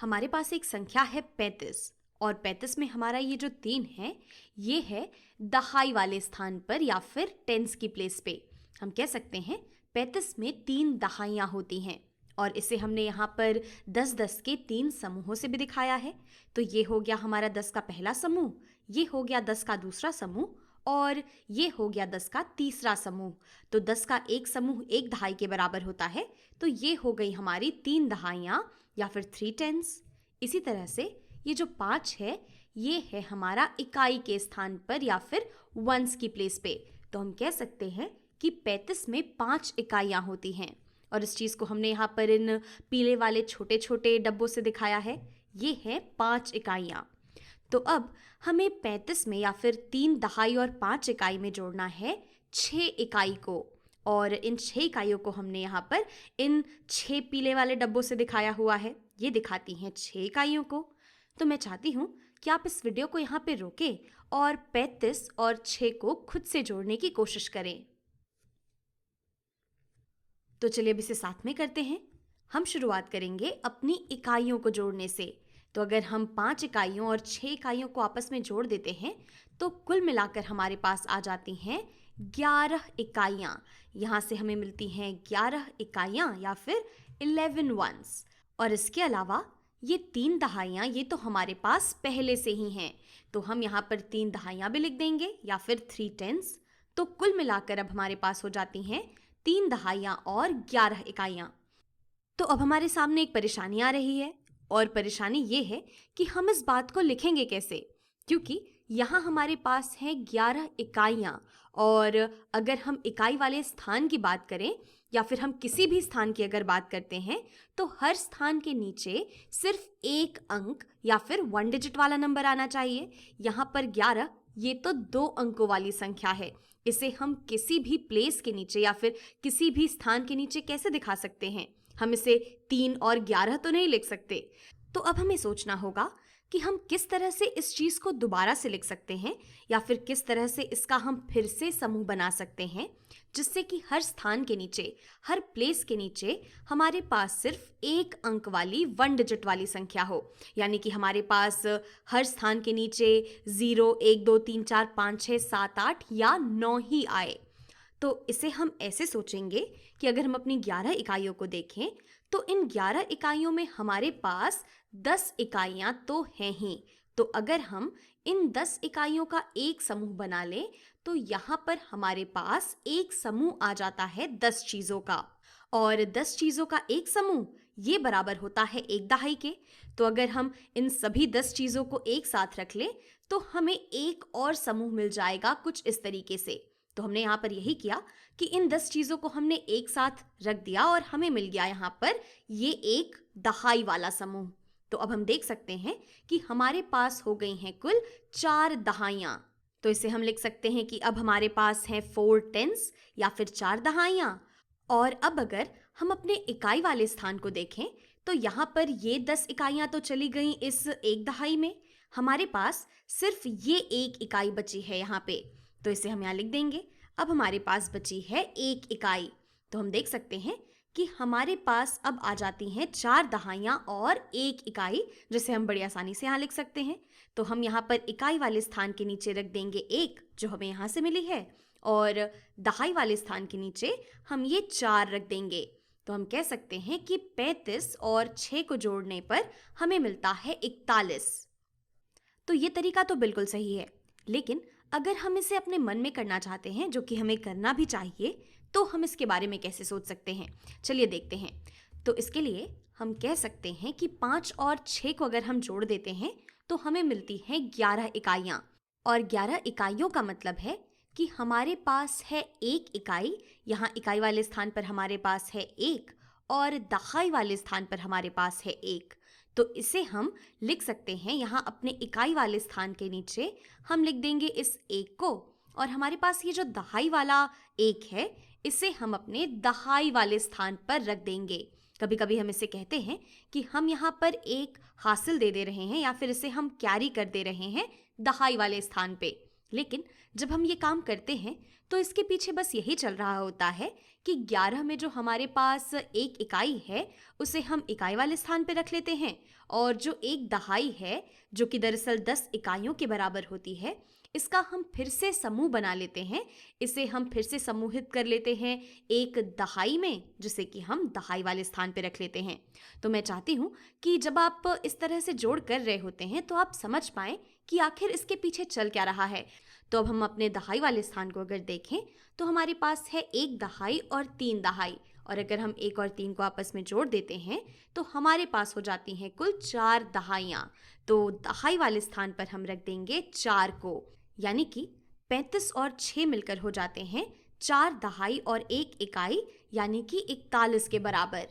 हमारे पास एक संख्या है 35 और 35 में हमारा ये जो 3 है ये है दहाई वाले स्थान पर या फिर टेंस की प्लेस पे। हम कह सकते हैं 35 में 3 दहाइयाँ होती हैं और इसे हमने यहाँ पर 10-10 के 3 समूहों से भी दिखाया है। तो ये हो गया हमारा 10 का पहला समूह, ये हो गया 10 का दूसरा समूह और ये हो गया 10 का तीसरा समूह। तो 10 का एक समूह एक दहाई के बराबर होता है, तो ये हो गई हमारी 3 दहाइयाँ या फिर 3 टेंस। इसी तरह से ये जो 5 है ये है हमारा इकाई के स्थान पर या फिर वंस की प्लेस पे। तो हम कह सकते हैं कि 35 में 5 इकाइयाँ होती हैं और इस चीज़ को हमने यहाँ पर इन पीले वाले छोटे छोटे डब्बों से दिखाया है। ये है 5 इकाइयाँ। तो अब हमें 35 में या फिर 3 दहाई और 5 इकाई में जोड़ना है 6 इकाई को और इन 6 इकाइयों को हमने यहाँ पर इन 6 पीले वाले डब्बों से दिखाया हुआ है। ये दिखाती हैं 6 इकाइयों को। तो मैं चाहती हूँ कि आप इस वीडियो को यहाँ पे रोकें और 35 और 6 को खुद से जोड़ने की कोशिश करें। तो चलिए अब इसे साथ में करते हैं। हम शुरुआत करेंगे अपनी इकाइयों को जोड़ने से। तो अगर हम 5 इकाइयों और 6 इकाइयों को आपस में जोड़ देते हैं तो कुल मिलाकर हमारे पास आ जाती हैं 11 इकाइयाँ। यहाँ से हमें मिलती हैं 11 इकाइयाँ या फिर 11 वंस। और इसके अलावा ये 3 दहाइयाँ ये तो हमारे पास पहले से ही हैं, तो हम यहाँ पर 3 दहाइयाँ भी लिख देंगे या फिर 3 टेंस। तो कुल मिलाकर अब हमारे पास हो जाती हैं 3 दहाइयाँ और 11 इकाइयाँ। तो अब हमारे सामने एक परेशानी आ रही है और परेशानी ये है कि हम इस बात को लिखेंगे कैसे, क्योंकि यहाँ हमारे पास है 11 इकाइयाँ और अगर हम इकाई वाले स्थान की बात करें या फिर हम किसी भी स्थान की अगर बात करते हैं तो हर स्थान के नीचे सिर्फ एक अंक या फिर 1 डिजिट वाला नंबर आना चाहिए। यहाँ पर 11 ये तो 2 अंकों वाली संख्या है। इसे हम किसी भी प्लेस के नीचे या फिर किसी भी स्थान के नीचे कैसे दिखा सकते हैं? हम इसे 3 और 11 तो नहीं लिख सकते। तो अब हमें सोचना होगा कि हम किस तरह से इस चीज़ को दोबारा से लिख सकते हैं या फिर किस तरह से इसका हम फिर से समूह बना सकते हैं जिससे कि हर स्थान के नीचे, हर प्लेस के नीचे हमारे पास सिर्फ एक अंक वाली 1 डिजिट वाली संख्या हो। यानी कि हमारे पास हर स्थान के नीचे 0, 1, 2, 3, 4, 5, 6, 7, 8 या 9 ही आए। तो इसे हम ऐसे सोचेंगे कि अगर हम अपनी 11 इकाइयों को देखें तो इन 11 इकाइयों में हमारे पास 10 इकाइयाँ तो हैं ही। तो अगर हम इन 10 इकाइयों का एक समूह बना लें तो यहाँ पर हमारे पास एक समूह आ जाता है 10 चीज़ों का और 10 चीज़ों का एक समूह ये बराबर होता है एक दहाई के। तो अगर हम इन सभी 10 चीज़ों को एक साथ रख लें तो हमें एक और समूह मिल जाएगा कुछ इस तरीके से। तो हमने यहाँ पर यही किया कि इन 10 चीज़ों को हमने एक साथ रख दिया और हमें मिल गया यहाँ पर ये एक दहाई वाला समूह। तो अब हम देख सकते हैं कि हमारे पास हो गई हैं कुल 4 दहाइयाँ। तो इसे हम लिख सकते हैं कि अब हमारे पास हैं 4 टेंस या फिर 4 दहाइयाँ। और अब अगर हम अपने इकाई वाले स्थान को देखें तो यहाँ पर ये 10 इकाइयाँ तो चली गई इस एक दहाई में, हमारे पास सिर्फ ये एक इकाई बची है यहाँ पे। तो इसे हम यहाँ लिख देंगे। अब हमारे पास बची है एक इकाई। तो हम देख सकते हैं कि हमारे पास अब आ जाती हैं 4 दहाइयाँ और एक इकाई, जिसे हम बड़ी आसानी से यहाँ लिख सकते हैं। तो हम यहाँ पर इकाई वाले स्थान के नीचे रख देंगे 1 जो हमें यहाँ से मिली है और दहाई वाले स्थान के नीचे हम ये 4 रख देंगे। तो हम कह सकते हैं कि 35 और 6 को जोड़ने पर हमें मिलता है 41। तो ये तरीका तो बिल्कुल सही है, लेकिन अगर हम इसे अपने मन में करना चाहते हैं, जो कि हमें करना भी चाहिए, तो हम इसके बारे में कैसे सोच सकते हैं? चलिए देखते हैं। तो इसके लिए हम कह सकते हैं कि 5 और 6 को अगर हम जोड़ देते हैं तो हमें मिलती हैं 11 इकाइयाँ और 11 इकाइयों का मतलब है कि हमारे पास है एक इकाई। यहाँ इकाई वाले स्थान पर हमारे पास है 1 और दहाई वाले स्थान पर हमारे पास है 1। तो इसे हम लिख सकते हैं यहाँ अपने इकाई वाले स्थान के नीचे हम लिख देंगे इस 1 को और हमारे पास ये जो दहाई वाला 1 है इसे हम अपने दहाई वाले स्थान पर रख देंगे। कभी कभी हम इसे कहते हैं कि हम यहाँ पर एक हासिल दे रहे हैं या फिर इसे हम कैरी कर दे रहे हैं दहाई वाले स्थान पे। लेकिन जब हम ये काम करते हैं तो इसके पीछे बस यही चल रहा होता है कि 11 में जो हमारे पास एक इकाई है उसे हम इकाई वाले स्थान पर रख लेते हैं, और जो एक दहाई है जो कि दरअसल 10 इकाइयों के बराबर होती है, इसका हम फिर से समूह बना लेते हैं। इसे हम फिर से समूहित कर लेते हैं एक दहाई में, जिसे कि हम दहाई वाले स्थान पर रख लेते हैं। तो मैं चाहती हूँ कि जब आप इस तरह से जोड़ कर रहे होते हैं तो आप समझ पाएं कि आखिर इसके पीछे चल क्या रहा है। तो अब हम अपने दहाई वाले स्थान को अगर देखें तो हमारे पास है एक दहाई और 3 दहाई, और अगर हम 1 और 3 को आपस में जोड़ देते हैं तो हमारे पास हो जाती हैं कुल 4 दहाइयाँ। तो दहाई वाले स्थान पर हम रख देंगे 4 को, यानी कि 35 और 6 मिलकर हो जाते हैं 4 दहाई और 1 इकाई, यानी कि 41 के बराबर।